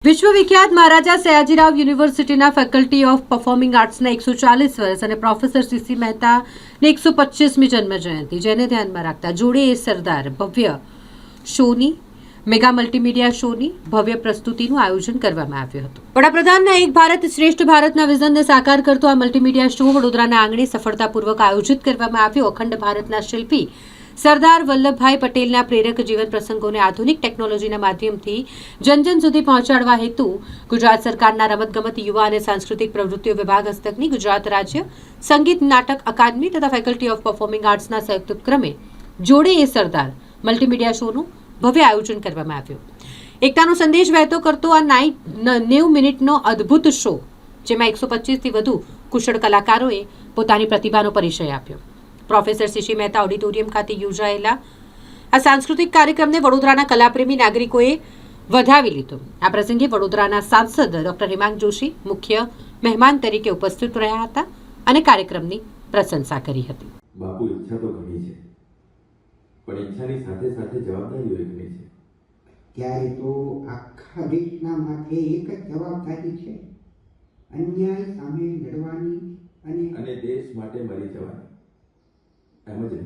વિશ્વવિખ્યાત મહારાજા સયાજીરાવ યુનિવર્સિટીના faculty of performing આર્ટ્સના 140 વર્ષ અને પ્રોફેસર સીસી મહેતાની 125મી જન્મજયંતિ જેને ધ્યાનમાં રાખતા જોડે એ સરદાર ભવ્ય શોની મેગા મલ્ટીમીડિયા શોની ભવ્ય પ્રસ્તુતિનું આયોજન કરવામાં આવ્યું હતું। વડાપ્રધાનના એક ભારત શ્રેષ્ઠ ભારતના વિઝનને સાકાર કરતો આ મલ્ટીમીડિયા શો વડોદરાના આંગણે સફળતાપૂર્વક આયોજિત કરવામાં આવ્યો। અખંડ ભારતના શિલ્પી સરદાર વલ્લભભાઈ પટેલના પ્રેરક જીવન પ્રસંગોને આધુનિક ટેકનોલોજીના માધ્યમથી જન સુધી પહોંચાડવા હેતુ ગુજરાત સરકારના રમતગમત યુવા અને સાંસ્કૃતિક પ્રવૃત્તિઓ વિભાગ હસ્તકની ગુજરાત રાજ્ય સંગીત નાટક અકાદમી તથા ફેકલ્ટી ઓફ પરફોર્મિંગ આર્ટ્સના સંયુક્ત ઉપક્રમે જોડે એ સરદાર મલ્ટીમીડિયા શોનું ભવ્ય આયોજન કરવામાં આવ્યું। એકતાનો સંદેશ વહેતો કરતો આ 90 મિનિટનો અદ્ભુત શો જેમાં 125થી વધુ કુશળ કલાકારોએ પોતાની પ્રતિભાનો પરિચય આપ્યો। પ્રોફેસર સીસી મહેતા ઓડિટોરિયમ ખાતે યોજાયેલા આ સાંસ્કૃતિક કાર્યક્રમને વડોદરાના કલાપ્રેમી નાગરિકોએ વધાવી લીધો। આ પ્રસંગે વડોદરાના સાંસદ ડોક્ટર હિમાંગ જોશી મુખ્ય મહેમાન તરીકે ઉપસ્થિત રહ્યા હતા અને કાર્યક્રમની પ્રશંસા કરી હતી। બાપુ ઈચ્છા તો ઘણી છે પણ ઈચ્છાની સાથે સાથે જવાબદારીઓ ઘણી છે। ત્યારે તો આખા દેશના માથે એક જ જવાબદારી છે, અન્યાય સામે લડવાની અને દેશ માટે મરી જવાની। એમ જ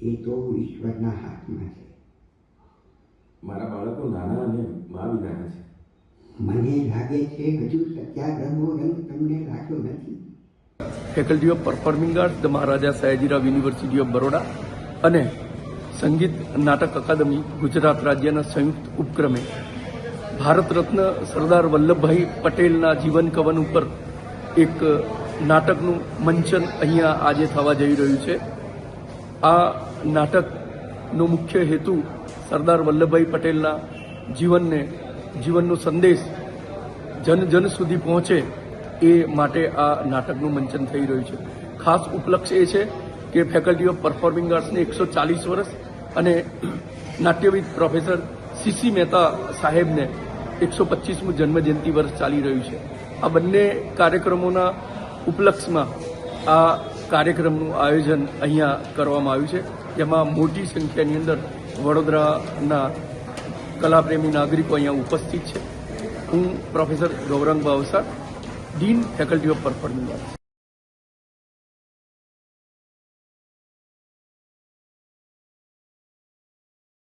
એ તો ઈશ્વરના હાથમાં છે। મારા બાળકો નાના અને મા બી નાના છે। મને લાગે છે હજુ સત્યાગ્રહનો રંગ તમને લાગ્યો નથી। Faculty of performing arts the Maharaja Sayajirao university of Baroda અને સંગીત નાટક અકાદમી ગુજરાત રાજ્યના સંયુક્ત ઉપક્રમે ભારત રત્ન સરદાર વલ્લભભાઈ પટેલના જીવન કવન ઉપર એક નાટકનું મંચન અહીંયા આજે થવા જઈ રહ્યું છે। આ નાટકનો મુખ્ય હેતુ સરદાર વલ્લભભાઈ પટેલના જીવનનો સંદેશ જન સુધી પહોંચે એ માટે આ નાટકનું મંચન થઈ રહ્યું છે। ખાસ ઉપલક્ષ એ છે કે ફેકલ્ટી ઓફ પરફોર્મિંગ આર્ટ્સને 140 વર્ષ અને નાટ્યવિદ પ્રોફેસર સીસી મહેતા સાહેબને 125મું જન્મજયંતિ વર્ષ ચાલી રહ્યું છે। આ બંને કાર્યક્રમોના ઉપલક્ષમાં આ કાર્યક્રમનું આયોજન અહીંયા કરવામાં આવ્યું છે, જેમાં મોટી સંખ્યાની અંદર વડોદરાના કલાપ્રેમી નાગરિકો અહીંયા ઉપસ્થિત છે। હું professor Gaurang Bhavsar, dean faculty of performing arts.